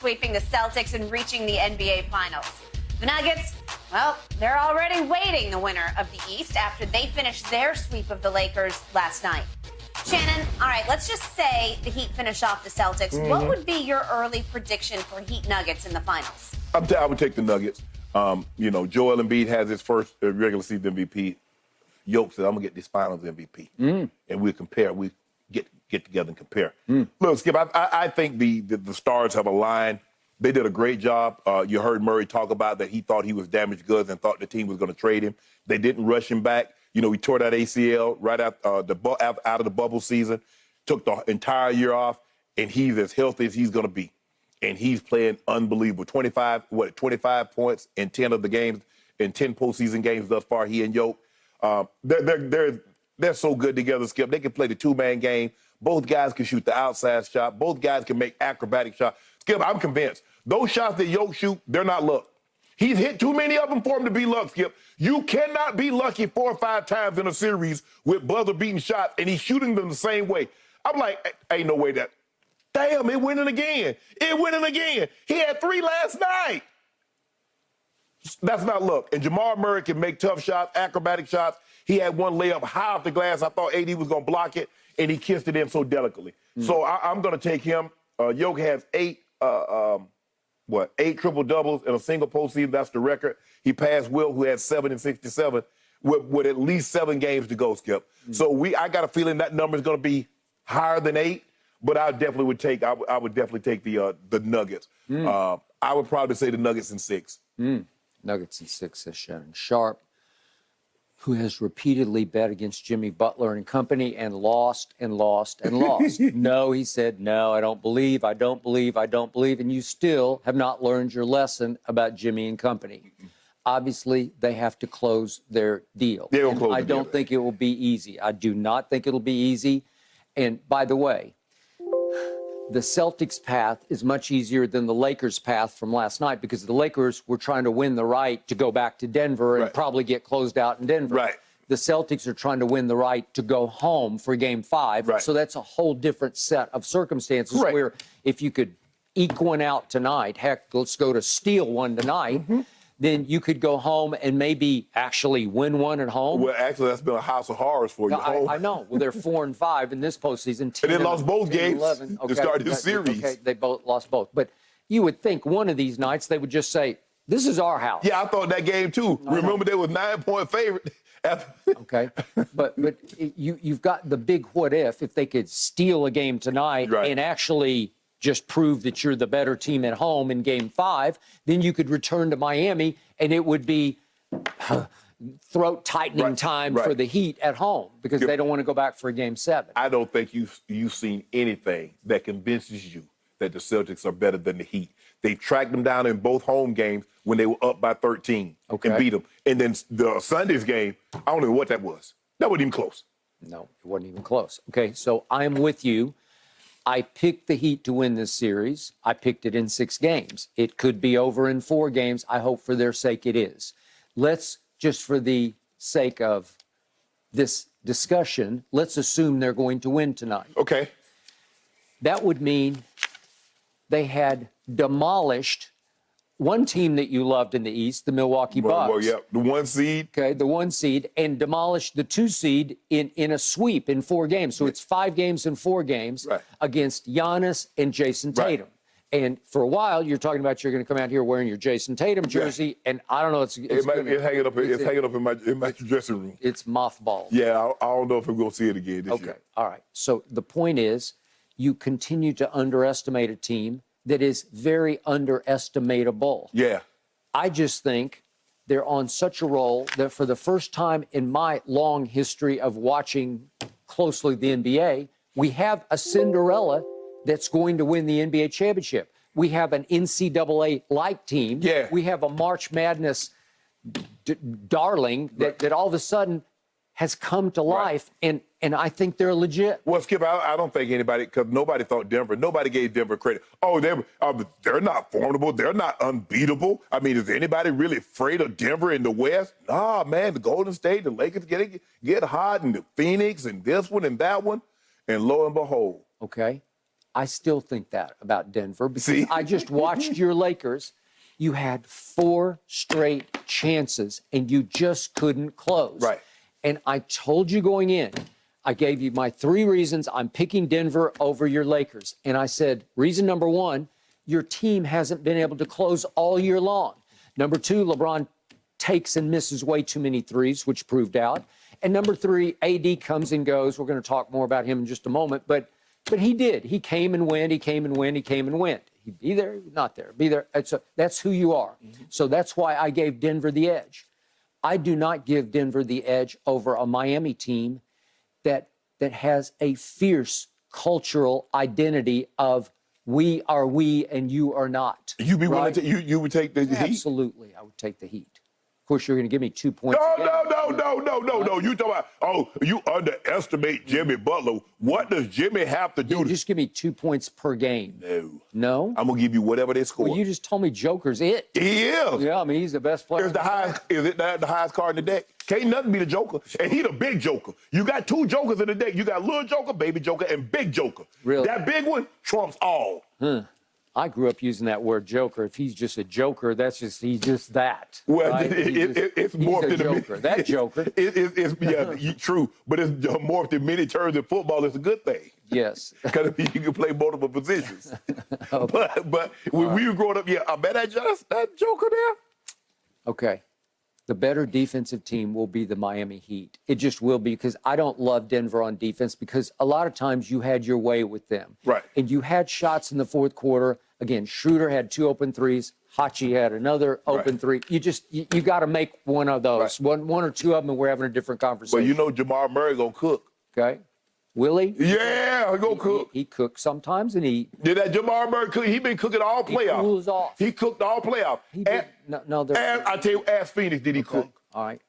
sweeping the Celtics and reaching the NBA Finals. The Nuggets, well, they're already waiting the winner of the East after they finished their sweep of the Lakers last night. Shannon, all right, let's just say the Heat finish off the Celtics. What would be your early prediction for Heat Nuggets in the Finals? I would take the Nuggets. Joel Embiid has his first regular season MVP. Yoke said, I'm going to get this Finals MVP. And we'll compare. We get together and compare. Look, Skip, I think the stars have aligned. They did a great job. You heard Murray talk about that he thought he was damaged goods and thought the team was going to trade him. They didn't rush him back. You know, he tore that ACL right out of the bubble season, took the entire year off, and he's as healthy as he's going to be. And he's playing unbelievable. 25 points in 10 of the games, in 10 postseason games thus far, he and Yoke. They're so good together, Skip. They can play the two-man game. Both guys can shoot the outside shot. Both guys can make acrobatic shots. Skip, I'm convinced. Those shots that Yoke shoot, they're not luck. He's hit too many of them for him to be luck, Skip. You cannot be lucky 4 or 5 times in a series with buzzer-beating shots, and he's shooting them the same way. I'm like, ain't no way that. Damn, it winning again. It winning again. He had 3 last night. That's not luck. And Jamal Murray can make tough shots, acrobatic shots. He had one layup high off the glass. I thought AD was going to block it, and he kissed it in so delicately. So I'm going to take him. Yoke has 8 triple-doubles in a single postseason. That's the record. He passed Will, who had 7 in 67, with at least 7 games to go, Skip. So I got a feeling that number is going to be higher than 8. But I would definitely take the Nuggets. I would probably say the Nuggets in 6. Nuggets in 6, says Shannon Sharp, who has repeatedly bet against Jimmy Butler and company and lost and lost and lost. No, he said, no, I don't believe, and you still have not learned your lesson about Jimmy and company. Obviously, they have to close their deal. I don't think it will be easy. I do not think it'll be easy. And by the way, the Celtics' path is much easier than the Lakers' path from last night because the Lakers were trying to win the right to go back to Denver and probably get closed out in Denver. The Celtics are trying to win the right to go home for Game 5. So that's a whole different set of circumstances where if you could eke one out tonight, heck, let's go to steal one tonight, then you could go home and maybe actually win one at home. Well, actually, that's been a house of horrors for you. I know. Well, they're 4-5 in this postseason. 10 and they lost both games to start the series. Okay, they both lost both. But you would think one of these nights they would just say, this is our house. Yeah, I thought that game, too. Remember, they was 9-point favorite. Okay, but you've got the big what if they could steal a game tonight and actually just prove that you're the better team at home in Game 5, then you could return to Miami, and it would be throat-tightening time for the Heat at home because they don't want to go back for a Game 7. I don't think you've seen anything that convinces you that the Celtics are better than the Heat. They tracked them down in both home games when they were up by 13 and beat them. And then the Sunday's game, I don't know what that was. That wasn't even close. No, it wasn't even close. Okay, so I'm with you. I picked the Heat to win this series. I picked it in 6 games. It could be over in 4 games. I hope for their sake it is. Let's, just for the sake of this discussion, let's assume they're going to win tonight. Okay. That would mean they had demolished one team that you loved in the East, the Milwaukee Bucks. Well, yeah, the 1 seed. Okay, the 1 seed, and demolished the 2 seed in a sweep in 4 games. So it's 5 games and 4 games against Giannis and Jason Tatum. And for a while, you're talking about you're going to come out here wearing your Jason Tatum jersey, and I don't know. It's hanging up in my dressing room. It's mothballed. Yeah, I don't know if we're going to see it again this year. Okay, all right. So the point is, you continue to underestimate a team that is very underestimatable. Yeah. I just think they're on such a roll that for the first time in my long history of watching closely the NBA, we have a Cinderella that's going to win the NBA championship. We have an NCAA-like team. Yeah. We have a March Madness darling that all of a sudden has come to life, and I think they're legit. Well, Skip, I don't think anybody, because nobody thought Denver, nobody gave Denver credit. Oh, they're not formidable. They're not unbeatable. I mean, is anybody really afraid of Denver in the West? Nah, man, the Golden State, the Lakers get hot, and the Phoenix, and this one and that one, and lo and behold. Okay. I still think that about Denver because See? I just watched your Lakers. You had 4 straight chances and you just couldn't close. Right. And I told you going in, I gave you my 3 reasons I'm picking Denver over your Lakers. And I said, reason number 1, your team hasn't been able to close all year long. Number 2, LeBron takes and misses way too many threes, which proved out. And number 3, AD comes and goes. We're going to talk more about him in just a moment. But he did. He came and went. He came and went. He came and went. He'd be there, not there. Be there. That's who you are. Mm-hmm. So that's why I gave Denver the edge. I do not give Denver the edge over a Miami team that has a fierce cultural identity of we are we and you are not. You be willing right? to you would take the heat? Absolutely, I would take the heat. Of course, you're going to give me 2 points. No. You talking about, oh, you underestimate Jimmy Butler. What does Jimmy have to do? You just give me 2 points per game. No? I'm going to give you whatever they score. Well, you just told me Joker's it. He is. Yeah, I mean, he's the best player. Is it the highest card in the deck? Can't nothing be the Joker. And he the big Joker. You got 2 Jokers in the deck. You got little Joker, baby Joker, and big Joker. Really? That big one trumps all. I grew up using that word Joker. If he's just a Joker, he's just that. Well, right? it's more than a Joker. That Joker. It's true, but it's morphed in many terms in football. It's a good thing. Yes. Because you can play multiple positions. But when we were growing up, I bet that Joker there. Okay. The better defensive team will be the Miami Heat. It just will be because I don't love Denver on defense because a lot of times you had your way with them. Right. And you had shots in the fourth quarter. Again, Schroeder had 2 open threes. Hachi had another open three. You got to make one of those. Right. One or 2 of them and we're having a different conversation. But you know Jamal Murray going to cook. Okay. Willie? Yeah, he gonna cook. He cooks sometimes, and he. Did that Jamal Murray cook? He been cooking all playoffs. He cools off. He cooked all playoffs. And I tell you, ask Phoenix, did he cook? All right.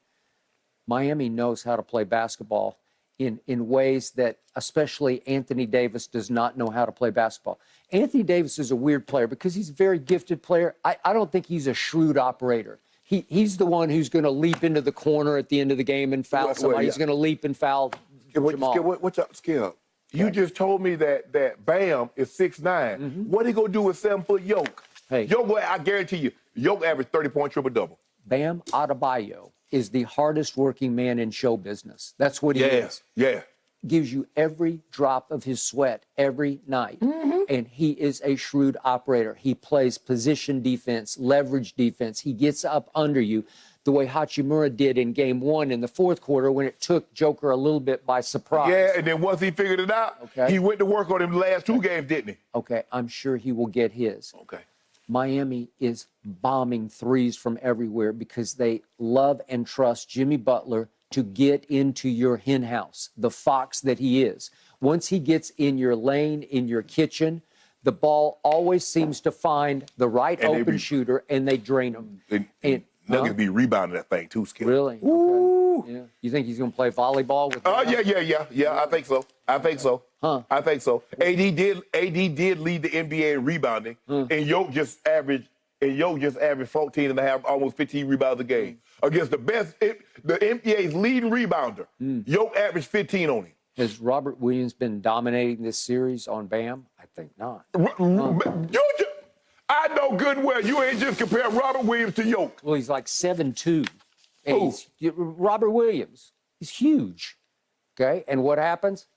Miami knows how to play basketball in ways that especially Anthony Davis does not know how to play basketball. Anthony Davis is a weird player because he's a very gifted player. I don't think he's a shrewd operator. He's the one who's going to leap into the corner at the end of the game and foul somebody. He's going to leap and foul. What's up, Skip? You just told me that Bam is 6'9". Mm-hmm. What he gonna do with 7-foot Yoke? Hey, Yoke, I guarantee you, Yoke averaged 30-point triple-double. Bam Adebayo is the hardest working man in show business. That's what he is. Yeah. Gives you every drop of his sweat every night. Mm-hmm. And he is a shrewd operator. He plays position defense, leverage defense. He gets up under you the way Hachimura did in game 1 in the fourth quarter when it took Joker a little bit by surprise. Yeah, and then once he figured it out, he went to work on him the last 2 games, didn't he? Okay, I'm sure he will get his. Okay. Miami is bombing threes from everywhere because they love and trust Jimmy Butler to get into your hen house, the fox that he is. Once he gets in your lane, in your kitchen, the ball always seems to find the right open shooter, and they drain him. Nuggets be rebounding that thing too, Skip. Really? Ooh. Okay. Yeah. You think he's going to play volleyball with? Yeah. I think so. Huh. I think so. AD did lead the NBA in rebounding, and Yoke just averaged 14 and a half, almost 15 rebounds a game against the best, the NBA's leading rebounder. Yoke averaged 15 on him. Has Robert Williams been dominating this series on Bam? I think not. I know good and well you ain't just compare Robert Williams to Yoke. Well, he's like 7'2". Robert Williams. He's huge. Okay? And what happens?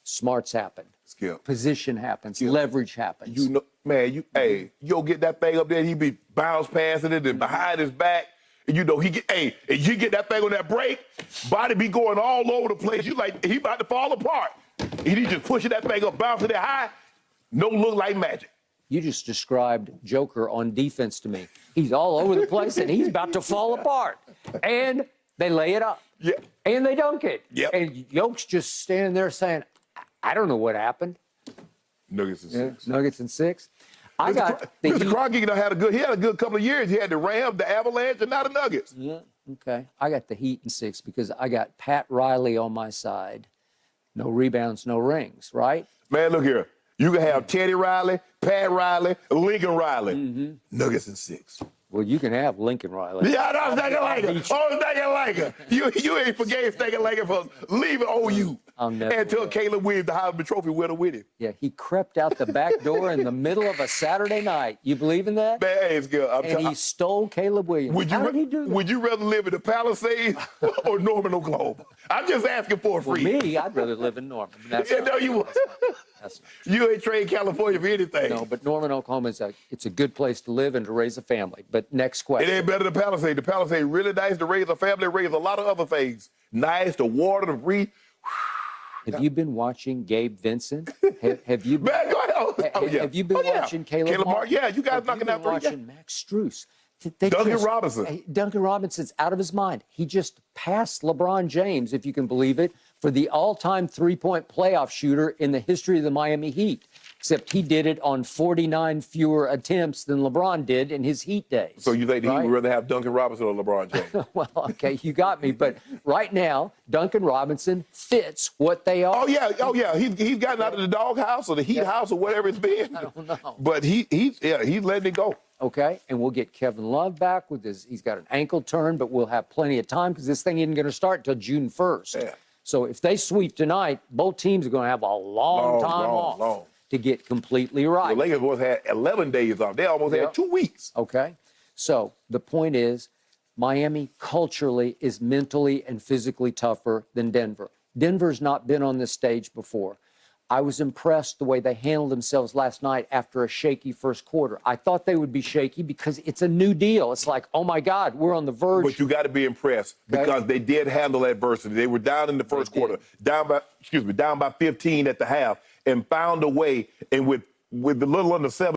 Smarts happen. Skip. Position happens. Leverage happens. You know, man, you'll get that thing up there, he be bounce passing it and behind his back. And you know, and you get that thing on that break, body be going all over the place. You like, he about to fall apart. And he just pushing that thing up, bouncing it high. No look like magic. You just described Joker on defense to me. He's all over the place, and he's about to fall apart. And they lay it up. Yeah. And they dunk it. Yep. And Yoke's just standing there saying, I don't know what happened. Nuggets in 6. Nuggets in 6. I got the Mr. Kroenke had a good couple of years. He had the Rams, the Avalanche, and now the Nuggets. Yeah, okay. I got the Heat in 6 because I got Pat Riley on my side. No rebounds, no rings, right? Man, look here. You can have Teddy Riley, Pat Riley, Lincoln Riley. Nuggets in 6. Well, you can have Lincoln Riley. Yeah, I was thinking like it. You ain't forgave thinking like it for leaving OU. I'll never and took will. Caleb Williams, the Heisman Trophy winner, with him. Yeah, he crept out the back door in the middle of a Saturday night. You believe in that? Man, hey, it's good. And he stole Caleb Williams. How did he do that? Would you rather live in the Palisades or Norman, Oklahoma? I'm just asking for a For free. me, I'd rather live in Norman. That's Yeah, not- no, you would. that's not- You ain't trade California for anything. No, but Norman, Oklahoma it's a good place to live and to raise a family. But next It question. ain't better than Palisades. The Palisades really nice to raise a family, raise a lot of other things. Nice, the water, the breathe. Have you been watching Gabe Vincent? Have you been, Man, go ahead. Oh, yeah. have you been Oh, yeah. watching Caleb Martin? Martin? Yeah, you guys Have knocking you out been three. watching Max Strus? Duncan Robinson. Duncan Robinson's out of his mind. He just passed LeBron James, if you can believe it, for the all-time three-point playoff shooter in the history of the Miami Heat. Except he did it on 49 fewer attempts than LeBron did in his Heat days. So you think he right? would rather have Duncan Robinson or LeBron James? Well, okay, you got me. But right now, Duncan Robinson fits what they are. Oh yeah. He's gotten out of the doghouse or the heat house or whatever it's been. I don't know. But he's letting it go. Okay, and we'll get Kevin Love back with his. He's got an ankle turn, but we'll have plenty of time because this thing isn't going to start until June 1st. Yeah. So if they sweep tonight, both teams are going to have a long time off to get completely right. The Lakers once had 11 days off. They almost Yep. had 2 weeks. Okay, so the point is, Miami culturally is mentally and physically tougher than Denver. Denver's not been on this stage before. I was impressed the way they handled themselves last night after a shaky first quarter. I thought they would be shaky because it's a new deal. It's like, oh my God, we're on the verge. But you got to be impressed because they did handle adversity. They were down in the first quarter, down by 15 at the half, and found a way. And with the little under 7.